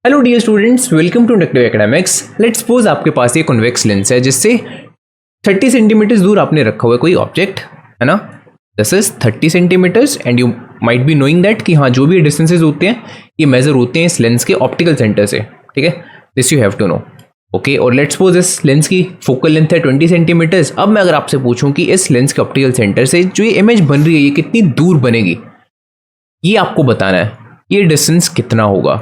Hello dear students, welcome to inductive academics. Let's suppose आपके पास ये कॉन्वेक्स लेंस है जिससे 30 सेंटीमीटर्स दूर आपने रखा हुआ है कोई ऑब्जेक्ट, है ना। This is 30 centimetres and you might be knowing that कि हाँ, जो भी डिस्टेंसेज होते हैं ये मेजर होते हैं इस लेंस के ऑप्टिकल सेंटर से, ठीक है। This you have to know, okay. और लेट्स सपोज इस लेंस की फोकल लेंथ है 20 सेंटीमीटर्स। अब मैं अगर आपसे पूछूं कि इस लेंस के ऑप्टिकल सेंटर से जो ये इमेज बन रही है ये कितनी दूर बनेगी, ये आपको बताना है। ये डिस्टेंस कितना होगा,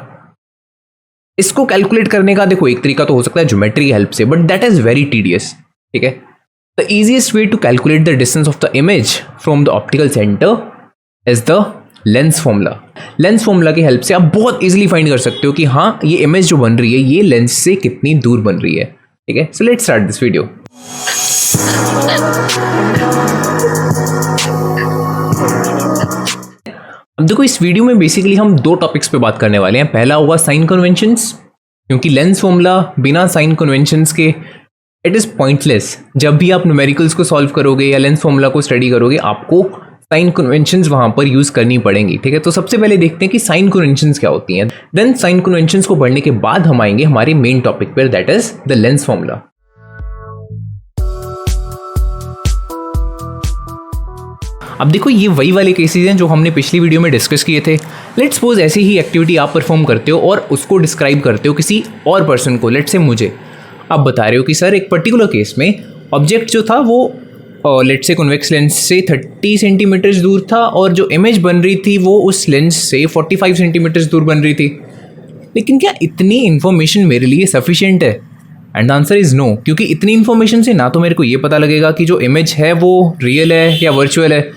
इसको कैलकुलेट करने का देखो एक तरीका तो हो सकता है ज्योमेट्री की हेल्प से, but that is very tedious, ठीक है। The easiest way to calculate the distance of the image from the optical centre is the lens formula. Lens formula की हेल्प से आप बहुत इजीली फाइंड कर सकते हो कि हाँ, ये इमेज जो बन रही है ये लेंस से कितनी दूर बन रही है, ठीक है। So let's start this video. अब देखो, इस वीडियो में बेसिकली हम दो टॉपिक्स पे बात करने वाले हैं। पहला होगा साइन कन्वेंशंस, क्योंकि लेंस फॉर्मूला बिना साइन कन्वेंशंस के इट इज़ पॉइंटलेस। जब भी आप न्यूमेरिकल्स को सॉल्व करोगे या लेंस फॉर्मूला को स्टडी करोगे, आपको साइन कन्वेंशंस वहाँ पर यूज़ करनी पड़ेंगी, ठीक है। तो सबसे पहले देखते हैं कि साइन कन्वेंशंस क्या होती हैं। देन साइन कन्वेंशंस को पढ़ने के बाद हम आएंगे हमारे मेन टॉपिक पर, that is the lens formula. अब देखो, ये वही वाले केसेस हैं जो हमने पिछली वीडियो में डिस्कस किए थे। लेट्स सपोज ऐसी ही एक्टिविटी आप परफॉर्म करते हो और उसको डिस्क्राइब करते हो किसी और पर्सन को। लेट्स से मुझे आप बता रहे हो कि सर एक पर्टिकुलर केस में ऑब्जेक्ट जो था वो लेट्स से कॉन्वेक्स लेंस से 30 सेंटीमीटर्स दूर था और जो इमेज बन रही थी वो उस लेंस से 45 सेंटीमीटर्स दूर बन रही थी। लेकिन क्या इतनी इन्फॉर्मेशन मेरे लिए सफिशिएंट है? And the answer is no, क्योंकि इतनी इन्फॉर्मेशन से ना तो मेरे को ये पता लगेगा कि जो इमेज है वो रियल है या वर्चुअल है,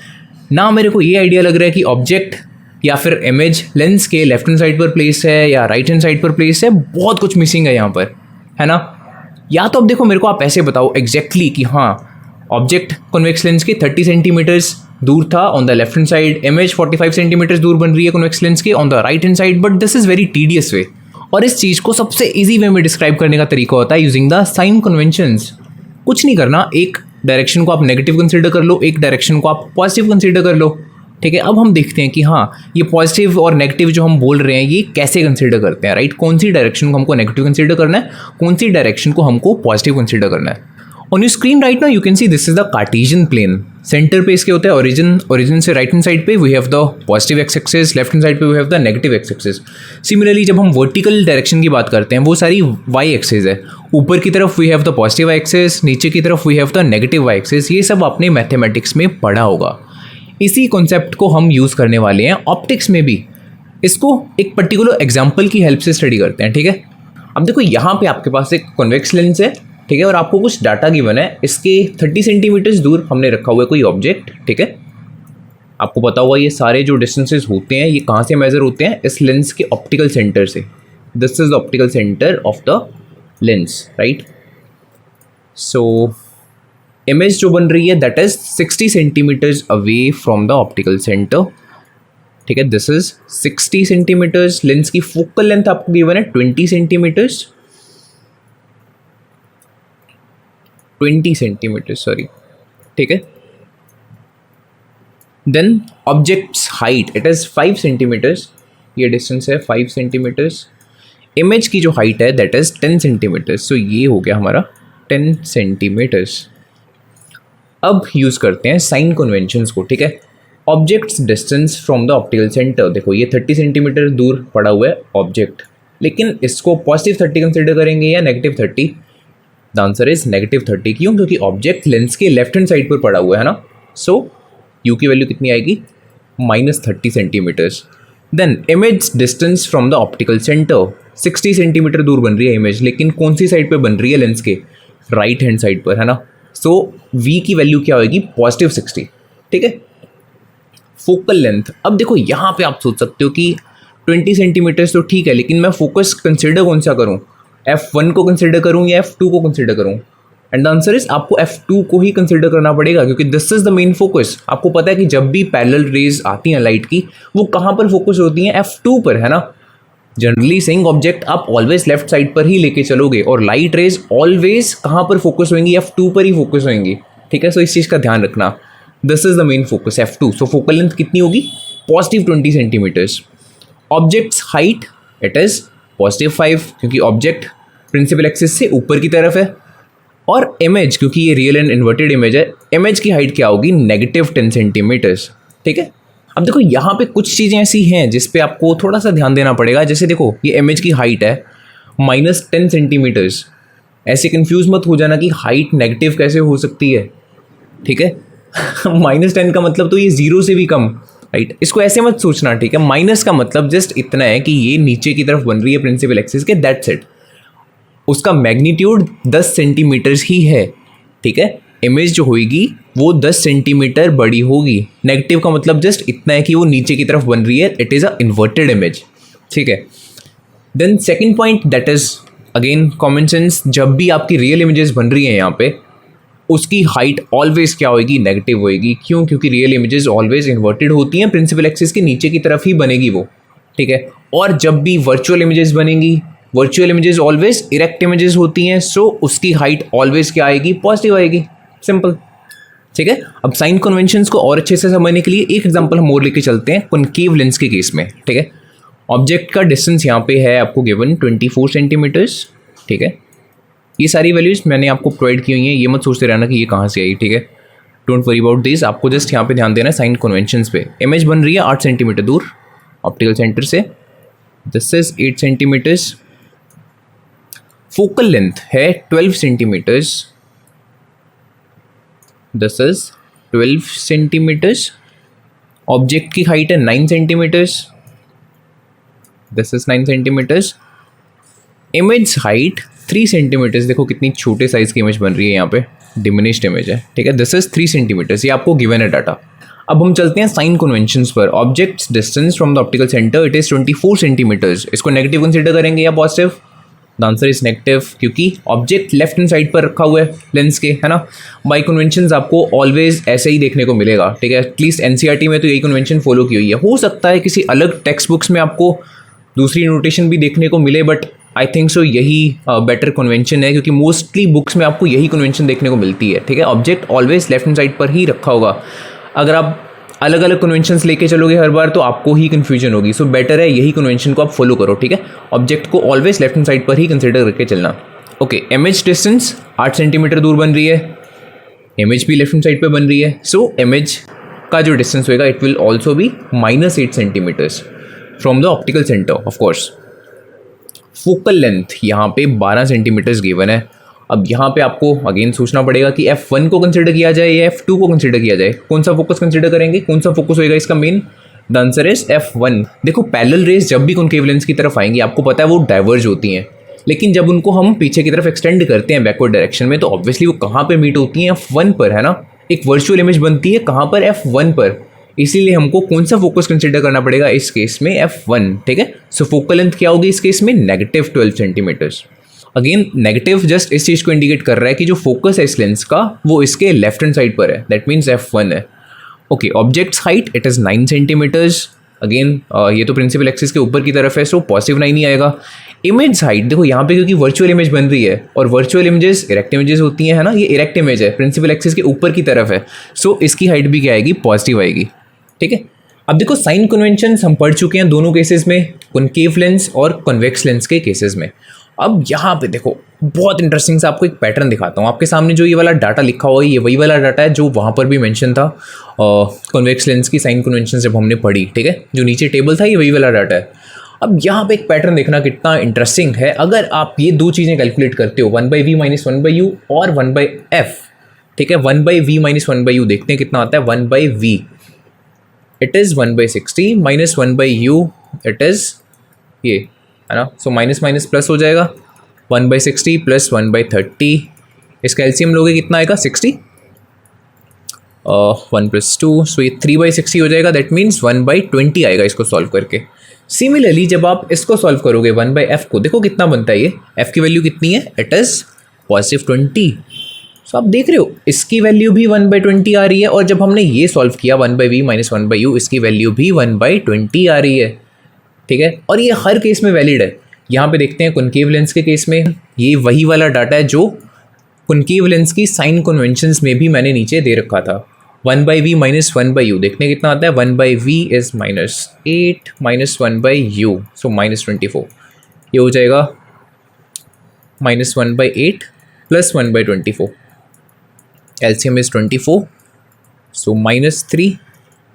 ना मेरे को ये आइडिया लग रहा है कि ऑब्जेक्ट या फिर इमेज लेंस के लेफ्ट हैंड साइड पर प्लेस है या राइट हैंड साइड पर प्लेस है। बहुत कुछ मिसिंग है यहाँ पर, है ना। या तो अब देखो, मेरे को आप ऐसे बताओ एग्जैक्टली कि हाँ, ऑब्जेक्ट कॉन्वेक्स लेंस के 30 सेंटीमीटर्स दूर था on the left hand side, image 45 centimetres दूर बन रही है कॉन्वेक्स लेंस के on the right hand side, but this is very tedious way. और इस चीज़ को सबसे ईजी वे में डिस्क्राइब करने का तरीका होता है यूजिंग द साइन कन्वेंशंस। कुछ नहीं करना, एक डायरेक्शन को आप नेगेटिव कंसीडर कर लो, एक डायरेक्शन को आप पॉजिटिव कंसीडर कर लो, ठीक है। अब हम देखते हैं कि हाँ, ये पॉजिटिव और नेगेटिव जो हम बोल रहे हैं ये कैसे कंसीडर करते हैं, राइट। कौन सी डायरेक्शन को हमको नेगेटिव कंसीडर करना है, कौन सी डायरेक्शन को हमको पॉजिटिव कंसीडर करना है। On your screen right now you can see this is the Cartesian plane. Centre पे इसके होता है ओरिजिन से राइट हैंड साइड पे we have the positive x axis, left hand side पे we have the negative x axis. Similarly जब हम vertical direction की बात करते हैं वो सारी वाई एक्सिस है। ऊपर की तरफ we have the positive Y axis, नीचे की तरफ we have the negative Y axis. ये सब आपने मैथमेटिक्स में पढ़ा होगा। इसी कॉन्सेप्ट को हम यूज़ करने वाले हैं ऑप्टिक्स में भी। इसको एक पर्टिकुलर एग्जाम्पल की हेल्प से स्टडी करते हैं, ठीक है। अब देखो, यहाँ पे आपके पास एक कॉन्वेक्स लेंस है, ठीक है, और आपको कुछ डाटा गिवन है। इसके 30 सेंटीमीटर्स दूर हमने रखा हुआ है कोई ऑब्जेक्ट, ठीक है। आपको पता हुआ ये सारे जो डिस्टेंसेस होते हैं ये कहाँ से मेजर होते हैं, इस लेंस के ऑप्टिकल सेंटर से। This is the optical centre of the lens, right. So image जो बन रही है that is 60 centimetres away from the optical centre, ठीक है। This is 60 centimetres. लेंस की फोकल लेंथ आपको गिवन है 20 सेंटीमीटर्स, 20 सेंटीमीटर सॉरी, ठीक है। Then object's height it is 5 centimetres, ये डिस्टेंस है 5 सेंटीमीटर्स। इमेज की जो हाइट है दैट इज़ 10 सेंटीमीटर्स। सो ये हो गया हमारा 10 सेंटीमीटर्स। अब यूज़ करते हैं साइन कन्वेंशंस को, ठीक है। Objects distance from the optical centre, देखो ये 30 सेंटीमीटर दूर पड़ा हुआ है ऑब्जेक्ट, लेकिन इसको पॉजिटिव 30 कंसिडर करेंगे या negative 30? The answer is negative 30। क्यों? क्योंकि ऑब्जेक्ट लेंस के लेफ्ट हैंड साइड पर पड़ा हुआ है ना। सो यू की वैल्यू कितनी आएगी? -30 centimetres. Then image distance from the optical centre, 60 centimetre दूर बन रही है इमेज, लेकिन कौन सी साइड पर बन रही है लेंस के? राइट हैंड साइड पर, है ना। सो वी की वैल्यू क्या होगी? +60, ठीक है। फोकल लेंथ, अब देखो यहाँ पे आप सोच सकते हो कि 20 सेंटीमीटर्स तो ठीक है, लेकिन मैं फोकस कंसिडर कौन सा करूँ? F1 को कंसिडर करूँ या F2 को कंसिडर करूँ? एंड द आंसर इज आपको F2 को ही कंसिडर करना पड़ेगा, क्योंकि this is the main focus. आपको पता है कि जब भी पैरेलल रेज आती हैं लाइट की, वो कहाँ पर फोकस होती हैं? F2 पर, है ना। जनरली सेइंग ऑब्जेक्ट आप ऑलवेज लेफ्ट साइड पर ही लेके चलोगे और लाइट रेज ऑलवेज कहाँ पर फोकस होंगी? F2 पर ही फोकस होंगी, ठीक है। सो इस चीज़ का ध्यान रखना, this is the main focus F2। So focal length कितनी होगी? +20 centimetres. Object's height it is positive 5 क्योंकि ऑब्जेक्ट प्रिंसिपल एक्सिस से ऊपर की तरफ है, और इमेज क्योंकि ये रियल एंड इन्वर्टेड इमेज है, इमेज की हाइट क्या होगी, -10 सेंटीमीटर्स। ठीक है, अब देखो यहाँ पे कुछ चीज़ें ऐसी हैं जिस पे आपको थोड़ा सा ध्यान देना पड़ेगा। जैसे देखो ये इमेज की हाइट है -10 सेंटीमीटर्स, ऐसे कंफ्यूज मत हो जाना कि हाइट नेगेटिव कैसे हो सकती है। ठीक है -10 का मतलब तो ये 0 से भी कम, राइट, इसको ऐसे मत सोचना। ठीक है, माइनस का मतलब जस्ट इतना है कि ये नीचे की तरफ बन रही है प्रिंसिपल एक्सिस के, दैट्स इट। उसका मैग्नीट्यूड 10 सेंटीमीटर्स ही है। ठीक है, इमेज जो होगी वो 10 सेंटीमीटर बड़ी होगी। नेगेटिव का मतलब जस्ट इतना है कि वो नीचे की तरफ बन रही है, it is a inverted image. ठीक है, then second point that is again common sense, जब भी आपकी रियल इमेजेस बन रही हैं यहाँ पे, उसकी हाइट ऑलवेज क्या होगी, नेगेटिव होएगी। क्यों? क्योंकि रियल इमेजेस ऑलवेज इन्वर्टेड होती हैं, प्रिंसिपल एक्सिस के नीचे की तरफ ही बनेगी वो। ठीक है, और जब भी वर्चुअल इमेजेस बनेंगी, virtual images always erect images होती हैं, सो उसकी हाइट ऑलवेज क्या आएगी, पॉजिटिव आएगी, सिंपल। ठीक है, अब साइन कन्वेंशंस को और अच्छे से समझने के लिए एक एग्जांपल हम और लेके चलते हैं कॉनकेव लेंस के केस में। ठीक है, ऑब्जेक्ट का डिस्टेंस यहाँ पे है आपको गिवन 24 सेंटीमीटर्स। ठीक है, ये सारी वैल्यूज़ मैंने आपको प्रोवाइड की हुई हैं, ये मत सोचते रहना कि ये कहाँ से आई। ठीक है, डोंट वरी अबाउट दिस, आपको जस्ट यहाँ पे ध्यान देना है साइन कन्वेंशंस पे। इमेज बन रही है 8 सेंटीमीटर दूर ऑप्टिकल सेंटर से, this is 8 centimetres. Focal length है 12 centimetres, this is 12 centimetres. Object की हाइट है 9 centimetres, this is 9 centimetres. Image height 3 centimetres, देखो कितनी छोटे साइज की इमेज बन रही है यहाँ पे, डिमिनिश्ड इमेज है। ठीक है, दिस इज 3 सेंटीमीटर्स, ये आपको गिवन है डाटा। अब हम चलते हैं साइन कन्वेंशंस पर। Objects distance from the optical centre it is 24 centimetres, इसको नेगेटिव कंसिडर करेंगे या positive? The answer is negative, क्योंकि ऑब्जेक्ट लेफ्ट हैंड साइड पर रखा हुआ है लेंस के, है ना। बाई कन्वेंशंस आपको ऑलवेज ऐसे ही देखने को मिलेगा। ठीक है, एटलीस्ट एनसीईआरटी में तो यही कन्वेंशन फॉलो की हुई है। हो सकता है किसी अलग टेक्स्ट बुक्स में आपको दूसरी नोटेशन भी देखने को मिले, बट आई थिंक सो यही बेटर कन्वेंशन है, क्योंकि मोस्टली बुक्स में आपको यही कन्वेंशन देखने को मिलती है। ठीक है, object always left hand side पर ही रखा होगा। अगर आप अलग अलग कन्वेंशंस लेके चलोगे हर बार तो आपको ही कन्फ्यूजन होगी, सो बेटर है यही कन्वेंशन को आप फॉलो करो। ठीक है, ऑब्जेक्ट को ऑलवेज लेफ्ट हैंड साइड पर ही कंसिडर करके चलना। ओके, इमेज डिस्टेंस 8 सेंटीमीटर दूर बन रही है, इमेज भी लेफ्ट हैंड साइड पर बन रही है, सो इमेज का जो डिस्टेंस होगा it will also be -8 centimetres from the optical centre of course. Focal length यहाँ पे 12 सेंटीमीटर्स गिवन है। अब यहाँ पे आपको अगेन सोचना पड़ेगा कि F1 को कंसिडर किया जाए या F2 को कंसिडर किया जाए। कौन सा फोकस कंसिडर करेंगे, कौन सा फोकस होएगा इसका main? The answer is F1। देखो पैरेलल रेज जब भी कॉनकेव लेंस की तरफ आएंगी आपको पता है वो डाइवर्ज होती हैं, लेकिन जब उनको हम पीछे की तरफ एक्सटेंड करते हैं बैकवर्ड डायरेक्शन में तो ऑब्वियसली वो कहाँ पर मीट होती हैं, F1 पर, है ना। एक वर्चुअल इमेज बनती है कहाँ पर, F1 पर। इसीलिए हमको कौन सा फोकस कंसिडर करना पड़ेगा इस केस में, F1। ठीक है, सो फोकल लेंथ क्या होगी इस केस में, -12 सेंटीमीटर्स। अगेन नेगेटिव जस्ट इस चीज़ को इंडिकेट कर रहा है कि जो फोकस है इस लेंस का वो इसके लेफ्ट हैंड साइड पर है, दैट मीन्स F1 है। Okay, objects height it is 9 centimetres. Again ये तो प्रिंसिपल एक्सिस के ऊपर की तरफ है, सो पॉजिटिव 9 ही आएगा। इमेज हाइट देखो यहाँ पे क्योंकि वर्चुअल इमेज बन रही है और वर्चुअल इमेजेस इरेक्ट इमेजेस होती हैं, है ना। ये इरेक्ट इमेज है, प्रिंसिपल एक्सिस के ऊपर की तरफ है, सो इसकी हाइट भी क्या आएगी, पॉजिटिव आएगी। ठीक है, अब देखो साइन कन्वेंशंस हम पढ़ चुके हैं दोनों केसेस में, कॉनकेव लेंस और कन्वेक्स लेंस के केसेस में। अब यहाँ पे देखो बहुत इंटरेस्टिंग सा आपको एक पैटर्न दिखाता हूँ। आपके सामने जो ये वाला डाटा लिखा हुआ है ये वही वाला डाटा है जो वहाँ पर भी मेंशन था कन्वेक्स लेंस की साइन कन्वेंशन जब हमने पढ़ी। ठीक है, जो नीचे टेबल था ये वही वाला डाटा है। अब यहाँ पे एक पैटर्न देखना कितना इंटरेस्टिंग है। अगर आप ये दो चीज़ें कैलकुलेट करते हो 1/v - 1/u और 1/f, ठीक है, 1/v - 1/u देखते हैं कितना आता है। 1/v it is 1/60 - 1/u it is ये, है ना। सो माइनस माइनस प्लस हो जाएगा, 1/60 + 1/30। इसका एलसीएम लोगे कितना आएगा, 60, 1 + 2, सो ये 3/60 हो जाएगा, दैट मीन्स 1/20 आएगा इसको सॉल्व करके। सिमिलरली जब आप इसको सॉल्व करोगे 1/f को, देखो कितना बनता है ये, f की वैल्यू कितनी है, इट इज़ +20। सो आप देख रहे हो इसकी वैल्यू भी 1/20 आ रही है, और जब हमने ये सॉल्व किया 1/v - 1/u इसकी वैल्यू भी 1/20 आ रही है। ठीक है, और ये हर केस में वैलिड है। यहाँ पे देखते हैं कॉनकेव लेंस के केस में ये वही वाला डाटा है जो कॉनकेव लेंस की साइन कन्वेंशंस में भी मैंने नीचे दे रखा था। 1/v - 1/u देखने कितना आता है, 1/v इज़ -8 - 1/u, सो -24। ये हो जाएगा -1/8 + 1/24, LCM इज 24, सो -3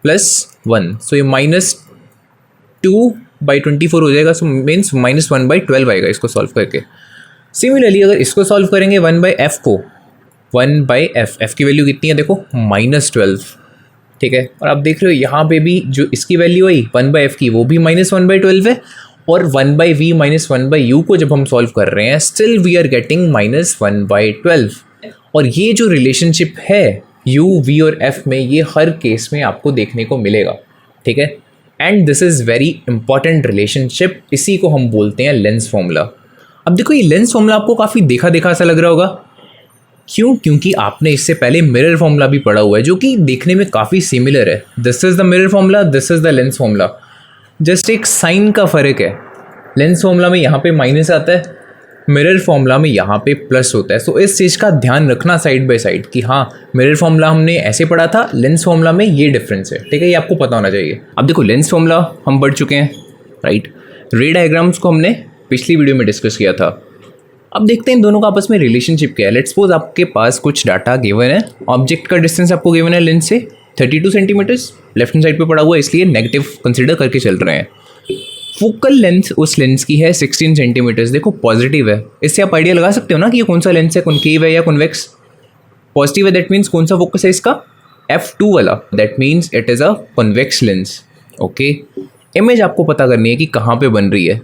+ 1, सो ये -2/24 हो जाएगा, सो मीन्स -1/12 आएगा इसको सॉल्व करके। सिमिलरली अगर इसको सॉल्व करेंगे 1/f को, 1/f, f की वैल्यू कितनी है देखो -12, ठीक है। और आप देख रहे हो यहाँ पे भी जो इसकी वैल्यू आई 1/f की वो भी -1/12 है, और 1/v - 1/u को जब हम सॉल्व कर रहे हैं स्टिल वी आर गेटिंग -1/12। और ये जो रिलेशनशिप है u, v और f में, ये हर केस में आपको देखने को मिलेगा, ठीक है। And this is very important relationship, इसी को हम बोलते हैं लेंस फॉर्मूला। अब देखो ये लेंस फॉर्मूला आपको काफ़ी देखा देखा सा लग रहा होगा, क्यों? क्योंकि आपने इससे पहले मिरर फॉर्मूला भी पढ़ा हुआ है जो कि देखने में काफ़ी सिमिलर है। This is the mirror formula, this is the lens formula, just एक साइन का फ़र्क है। लेंस फॉर्मूला में यहाँ पे माइनस आता है, मिरर फॉर्मूला में यहाँ पे प्लस होता है। सो इस चीज़ का ध्यान रखना साइड बाय साइड कि हाँ मिरर फॉर्मूला हमने ऐसे पढ़ा था, लेंस फॉर्मूला में ये डिफरेंस है, ठीक है, ये आपको पता होना चाहिए। अब देखो लेंस फॉर्मूला हम पढ़ चुके हैं, राइट। रे डायग्राम्स को हमने पिछली वीडियो में डिस्कस किया था। अब देखते हैं इन दोनों का आपस में रिलेशनशिप क्या है। लेट्स सपोज आपके पास कुछ डाटा गिवन है, ऑब्जेक्ट का डिस्टेंस आपको गिवन है लेंस से 32 सेंटीमीटर्स, लेफ्ट हैंड साइड पे पड़ा हुआ है इसलिए नेगेटिव कंसिडर करके चल रहे हैं। फोकल लेंथ उस लेंस की है 16 सेंटीमीटर्स, देखो पॉजिटिव है, इससे आप आइडिया लगा सकते हो ना कि ये कौन सा लेंस है, कॉनकेव है या कॉन्वेक्स। पॉजिटिव है दैट मीन्स कौन सा फोकस है इसका, f2 वाला, that means it is a convex lens, okay. Image आपको पता करनी है कि कहाँ पे बन रही है।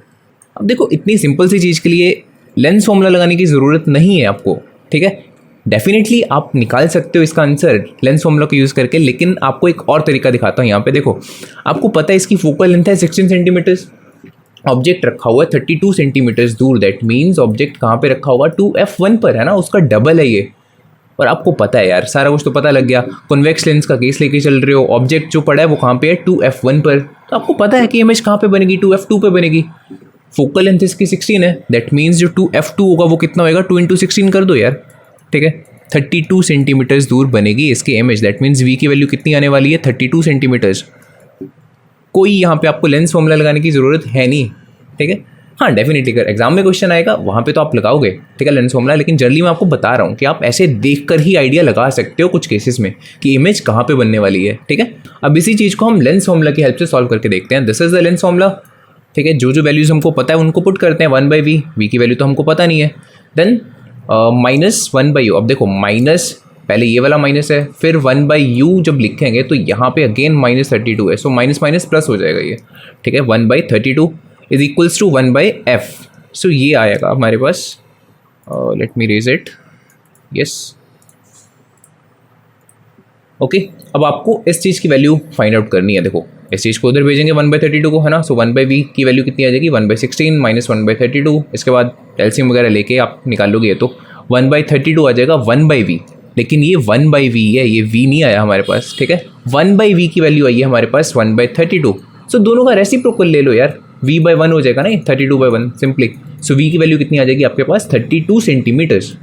अब देखो इतनी सिंपल सी चीज़ के लिए लेंस फॉर्मूला लगाने की ज़रूरत नहीं है आपको, ठीक है। डेफिनेटली आप निकाल सकते हो इसका आंसर लेंस फॉर्मूला को यूज़ करके, लेकिन आपको एक और तरीका दिखाता हूँ। यहाँ पे देखो आपको पता है इसकी फोकल लेंथ है 16 सेंटीमीटर्स, ऑब्जेक्ट रखा हुआ है 32 सेंटीमीटर्स दूर, दैट मीन्स ऑब्जेक्ट कहाँ पे रखा होगा 2f1 पर, है ना, उसका डबल है ये। और आपको पता है यार, सारा कुछ तो पता लग गया, कॉन्वेक्स लेंस का केस लेके चल रहे हो, ऑब्जेक्ट जो पड़ा है वो कहाँ पे है 2f1 पर, तो आपको पता है कि इमेज कहाँ पे बनेगी 2f2 पे बनेगी। फोकल लेंथ इसकी 16 है, दैट मीन्स जो 2f2 होगा वो कितना होएगा, 2 × 16 कर दो यार, ठीक है। 32 सेंटीमीटर्स दूर बनेगी इसकी इमेज, दैट मीन्स v की वैल्यू कितनी आने वाली है 32 सेंटीमीटर्स। कोई यहाँ पे आपको लेंस फॉर्मूला लगाने की ज़रूरत है नहीं, ठीक है। हाँ डेफिनेटली अगर एग्जाम में क्वेश्चन आएगा वहाँ पे तो आप लगाओगे, ठीक है, लेंस फॉर्मूला, लेकिन जनरली मैं आपको बता रहा हूँ कि आप ऐसे देख कर ही आइडिया लगा सकते हो कुछ केसेस में कि इमेज कहाँ पे बनने वाली है, ठीक है। अब इसी चीज़ को हम लेंस फॉर्मूला की हेल्प से सॉल्व करके देखते हैं। This is the lens formula, ठीक है। जो वैल्यूज़ हमको पता है उनको पुट करते हैं, 1/v, v की वैल्यू तो हमको पता नहीं है, देन -1/u। अब देखो माइनस, पहले ये वाला माइनस है, फिर 1/u जब लिखेंगे तो यहाँ पे अगेन -32 है, सो माइनस माइनस प्लस हो जाएगा ये, ठीक है। 1/32 इज इक्वल्स टू 1/f, सो ये आएगा हमारे पास, let me raise it, yes, okay. अब आपको इस चीज़ की वैल्यू फाइंड आउट करनी है। देखो इस चीज़ को उधर भेजेंगे 1/32 को, है ना, सो 1/v की वैल्यू कितनी आ जाएगी 1/16 माइनस 1/32, इसके बाद एलसीएम वगैरह लेके आप निकालोगे तो 1/32 आ जाएगा 1/v, लेकिन ये 1/v है, ये v नहीं आया हमारे पास, ठीक है। 1/v की वैल्यू आई है हमारे पास 1/32, सो दोनों का रेसिप्रोकल ले लो यार, v/1 हो जाएगा ना 32/1 सिंपली। सो v की वैल्यू कितनी आ जाएगी आपके पास 32 सेंटीमीटर्स,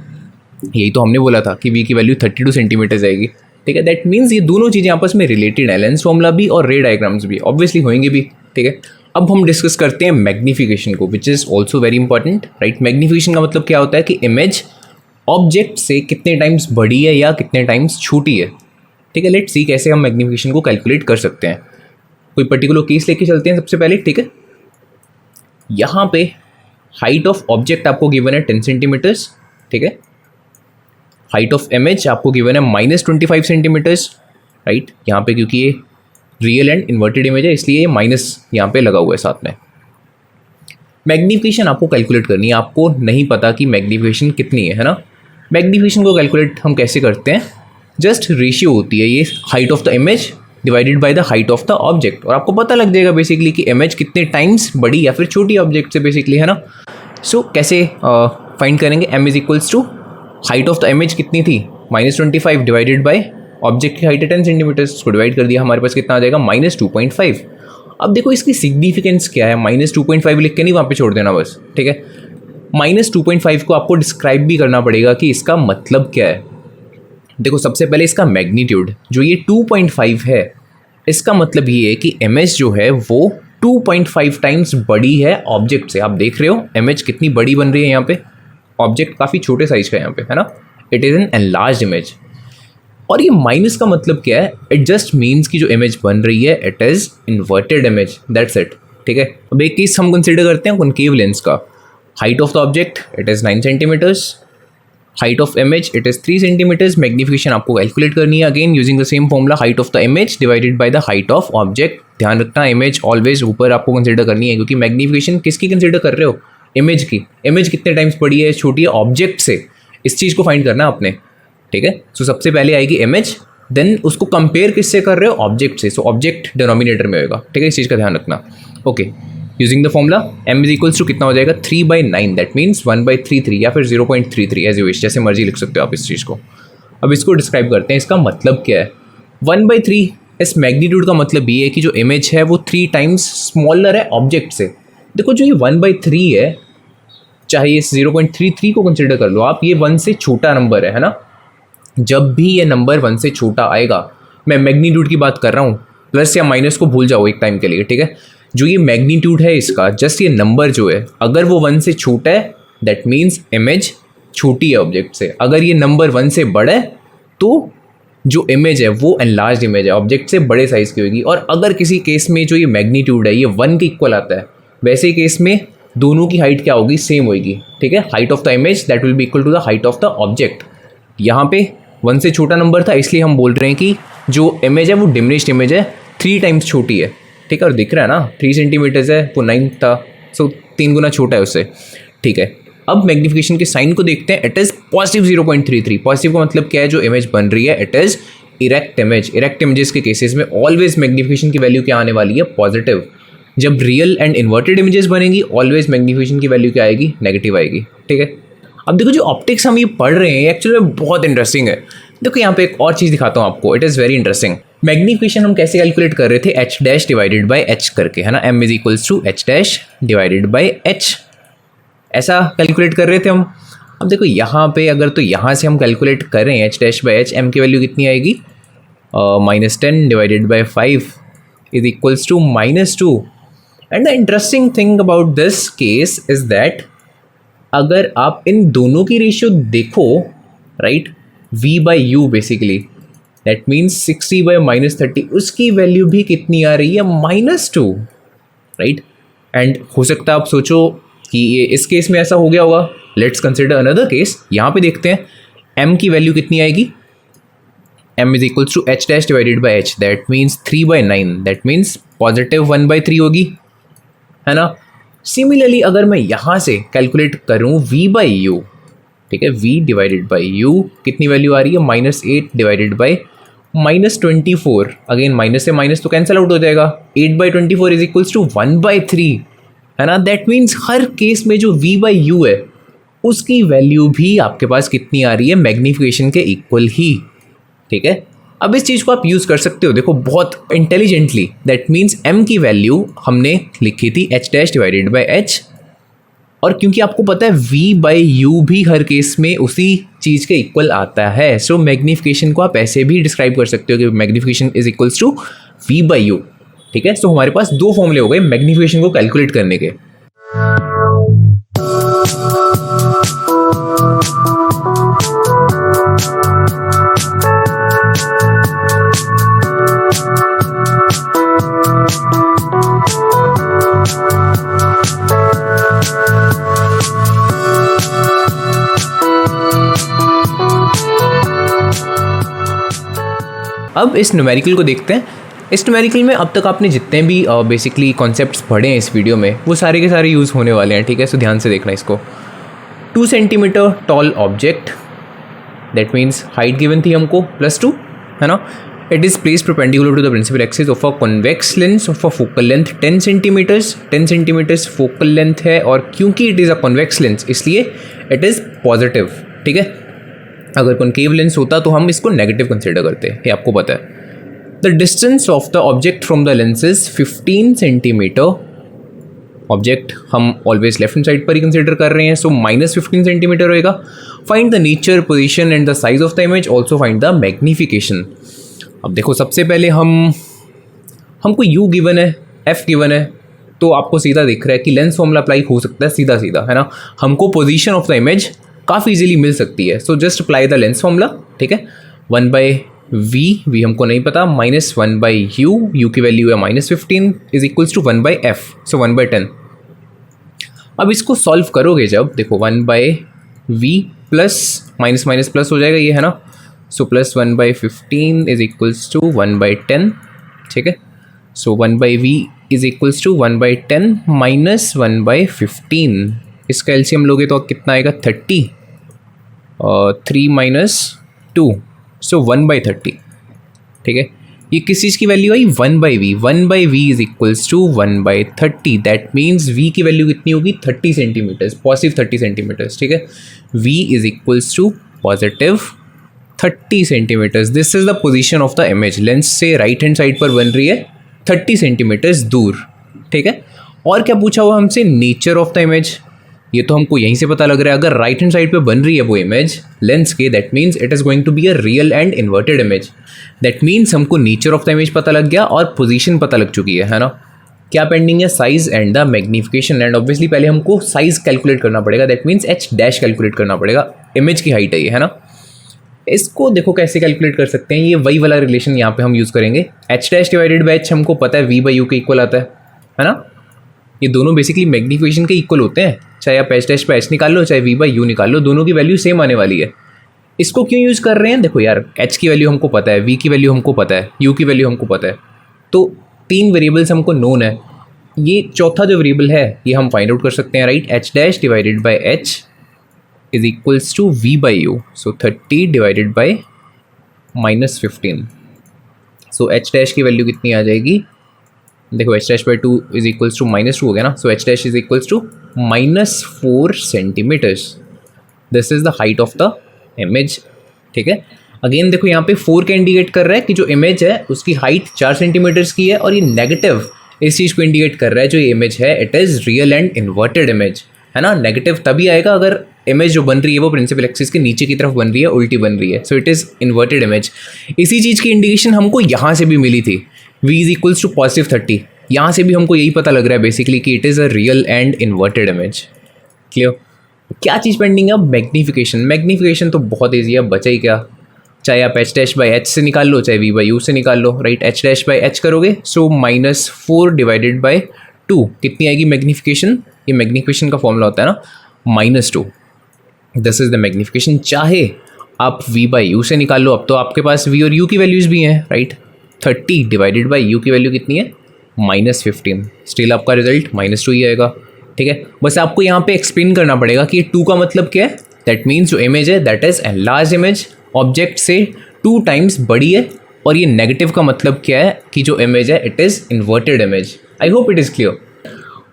यही तो हमने बोला था कि v की वैल्यू 32 सेंटीमीटर्स आएगी, ठीक है। दैट मीन्स ये दोनों चीज़ें आपस में रिलेटेड है, लेंस फॉर्मूला भी और रे डायग्राम्स भी ऑब्वियसली होंगे भी, ठीक है। अब हम डिस्कस करते हैं मैग्नीफिकेशन को, which is also very important, right. Magnification का मतलब क्या होता है कि इमेज ऑब्जेक्ट से कितने टाइम्स बड़ी है या कितने टाइम्स छोटी है, ठीक है। लेट्स सी कैसे हम मैग्नीफिकेशन को कैलकुलेट कर सकते हैं। कोई पर्टिकुलर केस लेके चलते हैं सबसे पहले, ठीक है। यहाँ पे हाइट ऑफ ऑब्जेक्ट आपको गिवन है 10 सेंटीमीटर्स, ठीक है। हाइट ऑफ इमेज आपको गिवन है -25 सेंटीमीटर्स, राइट। यहाँ पे क्योंकि ये रियल एंड इन्वर्टेड इमेज है इसलिए ये माइनस यहाँ पे लगा हुआ है साथ में। मैग्नीफिकेशन आपको कैलकुलेट करनी है, आपको नहीं पता कि मैग्नीफिकेशन कितनी है ना। मैग्नीफिकेशन को कैलकुलेट हम कैसे करते हैं, जस्ट रेशियो होती है ये height of the image divided by the height of the object, और आपको पता लग जाएगा बेसिकली कि इमेज कितने टाइम्स बड़ी या फिर छोटी ऑब्जेक्ट से बेसिकली, है ना। सो कैसे फाइंड करेंगे, m is equals to height of the image कितनी थी -25 डिवाइडेड बाय ऑब्जेक्ट की हाइट है 10 सेंटीमीटर्स, उसको डिवाइड कर दिया, हमारे पास कितना आ जाएगा -2.5। अब देखो इसकी सिग्निफिकेंस क्या है, -2.5 लिख के नहीं वहाँ पे छोड़ देना बस, ठीक है। -2.5 को आपको डिस्क्राइब भी करना पड़ेगा कि इसका मतलब क्या है। देखो सबसे पहले इसका मैग्नीट्यूड जो ये 2.5 है, इसका मतलब ये है कि इमेज जो है वो 2.5 टाइम्स बड़ी है ऑब्जेक्ट से। आप देख रहे हो इमेज कितनी बड़ी बन रही है यहाँ पे, ऑब्जेक्ट काफ़ी छोटे साइज का है यहाँ पे, है ना। It is an enlarged image. और ये माइनस का मतलब क्या है, इट जस्ट मीन्स कि जो इमेज बन रही है it is inverted image, that's it, ठीक है। अब एक केस हम कंसिडर करते हैं कॉनकेव लेंस का। Height of the object it is 9 centimetres, height of image it is 3 centimetres. Magnification आपको कैलकुलेट करनी है again using the same formula, height of the image divided by the height of object. ध्यान रखना image always ऊपर आपको consider करनी है, क्योंकि मैग्नीफिकेशन किसकी कंसिडर कर रहे हो, इमेज की। इमेज कितने टाइम्स बड़ी है, छोटी है ऑब्जेक्ट से, इस चीज़ को फाइंड करना आपने, ठीक है। सो सबसे पहले आएगी इमेज, देन उसको कंपेयर किससे कर रहे हो, ऑब्जेक्ट से। सो ऑब्जेक्ट डिनोमिनेटर में होगा, ठीक है, इस चीज़ का ध्यान रखना। Okay, using the formula m is equals to कितना हो जाएगा 3/9, दैट मीन्स 1/33 या फिर 0.33 एज यू विश, जैसे मर्जी लिख सकते हो आप इस चीज़ को। अब इसको डिस्क्राइब करते हैं, इसका मतलब क्या है। 1/3 इस मैग्नीट्यूड का मतलब ये है कि जो इमेज है वो 3 टाइम्स स्मॉलर है ऑब्जेक्ट से। देखो जो ये 1/3 है, चाहे इस 0.33 को कंसिडर कर लो आप, ये 1 से छोटा नंबर है ना। जब भी ये नंबर 1 से छोटा आएगा, मैं मैग्नीट्यूड की बात कर रहा हूँ, प्लस या माइनस को भूल जाओ एक टाइम के लिए, ठीक है। जो ये मैग्नीट्यूड है इसका, जस्ट ये नंबर जो है, अगर वो 1 से छोटा है दैट मीन्स इमेज छोटी है ऑब्जेक्ट से। अगर ये नंबर 1 से बड़ा है तो जो इमेज है वो एनलार्ज्ड इमेज है, ऑब्जेक्ट से बड़े साइज़ की होगी। और अगर किसी केस में जो ये मैग्नीट्यूड है ये 1 के इक्वल आता है, वैसे केस में दोनों की हाइट क्या होगी, सेम होगी, ठीक है। Height of the image that will be equal to the height of the object. यहाँ पे 1 से छोटा नंबर था, इसलिए हम बोल रहे हैं कि जो इमेज है वो डिमिनिश्ड इमेज है, 3 टाइम्स छोटी है, ठीक है। और दिख रहा है ना 3 सेंटीमीटर्स है, वो 9 था, सो 3 गुना छोटा है उससे, ठीक है। अब मैग्नीफिकेशन के साइन को देखते हैं, इट इज़ पॉजिटिव 0.33। पॉजिटिव का मतलब क्या है, जो इमेज बन रही है it is erect image. Erect images के केसेस में ऑलवेज मैग्नीफिकेशन की वैल्यू क्या आने वाली है, पॉजिटिव। जब रियल एंड इन्वर्टेड इमेजेस बनेंगी ऑलवेज मैग्नीफिकेशन की वैल्यू क्या आएगी, नेगेटिव आएगी, ठीक है। अब देखो जो ऑप्टिक्स हम ये पढ़ रहे हैं एक्चुअली में बहुत इंटरेस्टिंग है। देखो यहाँ पे एक और चीज़ दिखाता हूँ आपको, it is very interesting. Magnification हम कैसे कैलकुलेट कर रहे थे, h dash divided by h करके, है ना। m is equals to h dash divided by h, ऐसा कैलकुलेट कर रहे थे हम। अब देखो यहाँ पे अगर तो यहाँ से हम कैलकुलेट करें h dash by h, m की वैल्यू कितनी आएगी, -10 divided by 5 is equals to -2। And the interesting thing about this case is that अगर आप इन दोनों की रेशियो देखो, right, v by u basically, that means 60 by -30, उसकी वैल्यू भी कितनी आ रही है, -2, राइट। एंड हो सकता है आप सोचो कि ये इस केस में ऐसा हो गया होगा। Let's consider another case. यहाँ पे देखते हैं m की वैल्यू कितनी आएगी, m is equals to h dash divided by h, that means 3/9, that means positive 1/3 होगी, है ना। सिमिलरली अगर मैं यहाँ से कैलकुलेट करूँ v बाई यू, ठीक है, v डिवाइडेड बाई u कितनी वैल्यू आ रही है, -8 डिवाइडेड बाई -24। अगेन माइनस से माइनस तो कैंसिल आउट हो जाएगा, 8/24 इज इक्वल्स टू 1/3, है ना। दैट मीन्स हर केस में जो v बाई यू है उसकी वैल्यू भी आपके पास कितनी आ रही है, मैग्नीफिकेशन के इक्वल ही, ठीक है। अब इस चीज़ को आप यूज़ कर सकते हो, देखो बहुत इंटेलिजेंटली। दैट मीन्स m की वैल्यू हमने लिखी थी h dash divided by h, और क्योंकि आपको पता है v बाई यू भी हर केस में उसी चीज़ के इक्वल आता है, सो मैग्नीफिकेशन को आप ऐसे भी डिस्क्राइब कर सकते हो कि magnification is equals to v by u, ठीक है। सो हमारे पास 2 फॉर्मूले हो गए मैग्नीफिकेशन को कैलकुलेट करने के। अब इस न्यूमेरिकल को देखते हैं। इस न्यूमेरिकल में अब तक आपने जितने भी बेसिकली कॉन्सेप्ट्स पढ़े हैं इस वीडियो में, वो सारे के सारे यूज़ होने वाले हैं, ठीक है। सो ध्यान से देखना इसको। 2 centimetre tall object, that means height given थी हमको +2, है ना। It is place perpendicular to the principal axis of a convex lens of a focal length 10 centimetres. 10 centimetres focal length है, और क्योंकि it is a convex lens इसलिए it is positive, ठीक है। अगर कॉनकेव लेंस होता तो हम इसको नेगेटिव कंसिडर करते हैं, ये आपको पता है। The distance of the object from the lens is 15 centimetre. Object हम ऑलवेज लेफ्ट हैंड साइड पर ही कंसिडर कर रहे हैं, सो -15 सेंटीमीटर होएगा। Find the nature, position and the size of the image, also find the magnification. अब देखो सबसे पहले हमको u गिवन है, f गिवन है, तो आपको सीधा दिख रहा है कि लेंस फॉर्मूला अप्लाई हो सकता है सीधा सीधा, है ना। हमको पोजीशन ऑफ द इमेज काफ़ी इजीली मिल सकती है। So just apply the lens formula, ठीक है। 1/v हमको नहीं पता, -1/u, u की वैल्यू है -15 इज इक्वल्स टू 1/f, सो 1/10। अब इसको सॉल्व करोगे जब, देखो 1/v plus minus minus plus हो जाएगा ये, है ना। So plus 1/15 is equals to 1/10, ठीक है। So 1/v is equals to 1/10 minus 1/15, इसका एलसीएम लोगे तो कितना आएगा 30, 3 माइनस 2, सो 1/30, ठीक है। ये किस चीज़ की वैल्यू आई, 1/v, 1/v is equals to 1/30, that means v की वैल्यू कितनी होगी 30 सेंटीमीटर्स, पॉजिटिव 30 सेंटीमीटर्स, ठीक है। v is equals to positive 30 centimetres. This is the position of the image, lens से राइट हैंड साइड पर बन रही है 30 सेंटीमीटर्स दूर, ठीक है। और क्या पूछा हुआ हमसे, नेचर ऑफ द इमेज, ये तो हमको यहीं से पता लग रहा है। अगर राइट हैंड साइड पे बन रही है वो इमेज लेंस के, that means it is going to be a real and inverted image. That means हमको नेचर ऑफ द इमेज पता लग गया और पोजीशन पता लग चुकी है ना। क्या पेंडिंग है, size and the magnification. And obviously पहले हमको साइज कैलकुलेट करना पड़ेगा, that means h dash calculate करना पड़ेगा, इमेज की हाइट है ये, है ना। इसको देखो कैसे कैलकुलेट कर सकते हैं, ये वही वाला रिलेशन यहाँ पे हम यूज़ करेंगे। h dash divided by h हमको पता है v/u के इक्वल आता है ना। ये दोनों बेसिकली मैग्नीफिकेशन के इक्वल होते हैं, चाहे आप h डैश पे h निकाल लो, चाहे v/u निकाल लो, दोनों की वैल्यू सेम आने वाली है। इसको क्यों यूज़ कर रहे हैं, देखो यार h की वैल्यू हमको पता है, v की वैल्यू हमको पता है, u की वैल्यू हमको पता है, तो 3 वेरिएबल्स हमको नोन है। ये चौथा जो वेरिएबल है ये हम फाइंड आउट कर सकते हैं, right. h dash divided by h is equals to v/u, so 30 divided by -15, so h dash की वैल्यू कितनी आ जाएगी, देखो h dash by 2 is equals to -2 हो गया ना। So h dash is equals to -4 centimetres. This is the height of the image, ठीक है। अगेन देखो यहाँ पे 4 का इंडिकेट कर रहा है कि जो इमेज है उसकी हाइट 4 सेंटीमीटर्स की है, और ये नेगेटिव इस चीज़ को इंडिकेट कर रहा है जो ये इमेज है it is real and inverted image, है ना। नेगेटिव तभी आएगा अगर इमेज जो बन रही है वो प्रिंसिपल एक्सिस के नीचे की तरफ बन रही है, उल्टी बन रही है, so it is inverted image. इसी चीज़ की इंडिकेशन हमको यहाँ से भी मिली थी, v इज इक्वल्स टू +30, यहाँ से भी हमको यही पता लग रहा है बेसिकली कि it is a real and inverted image. Clear. क्या चीज़ पेंडिंग है, मैग्नीफिकेशन। मैग्नीफिकेशन तो बहुत ईजी है, बचा ही क्या, चाहे आप h डैश बाई h से निकाल लो, चाहे v/u से निकाल लो, right. h dash by h करोगे सो -4 डिवाइडेड बाई 2 कितनी आएगी मैग्नीफिकेशन, ये मैग्नीफिकेशन का फॉर्मूला होता है ना, -2, दिस इज द मैग्नीफिकेशन। चाहे आप v/u से निकाल लो, अब तो आपके पास v और u की वैल्यूज़ भी हैं, राइट। 30 डिवाइडेड बाई u की वैल्यू कितनी है, -15, स्टिल आपका रिजल्ट -2 ही आएगा, ठीक है। बस आपको यहाँ पे एक्सप्लेन करना पड़ेगा कि 2 का मतलब क्या है। दैट मीन्स जो इमेज है that is enlarge image, object से 2 टाइम्स बड़ी है, और ये नेगेटिव का मतलब क्या है कि जो इमेज है it is inverted image. I hope it is clear.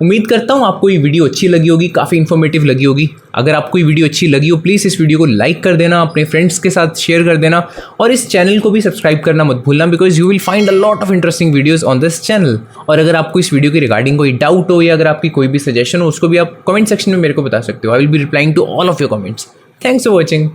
उम्मीद करता हूँ आपको ये वीडियो अच्छी लगी होगी, काफ़ी इन्फॉर्मेटिव लगी होगी। अगर आपको ये वीडियो अच्छी लगी हो प्लीज़ इस वीडियो को लाइक कर देना, अपने फ्रेंड्स के साथ शेयर कर देना, और इस चैनल को भी सब्सक्राइब करना मत भूलना, because you will find a lot of interesting videos on this channel. और अगर आपको इस वीडियो के रिगार्डिंग कोई डाउट हो या अगर आपकी कोई भी सजेशन हो उसको भी आप कमेंट सेक्शन में मेरे को बता सकते हो। I will be replying to all of your comments. Thanks for watching.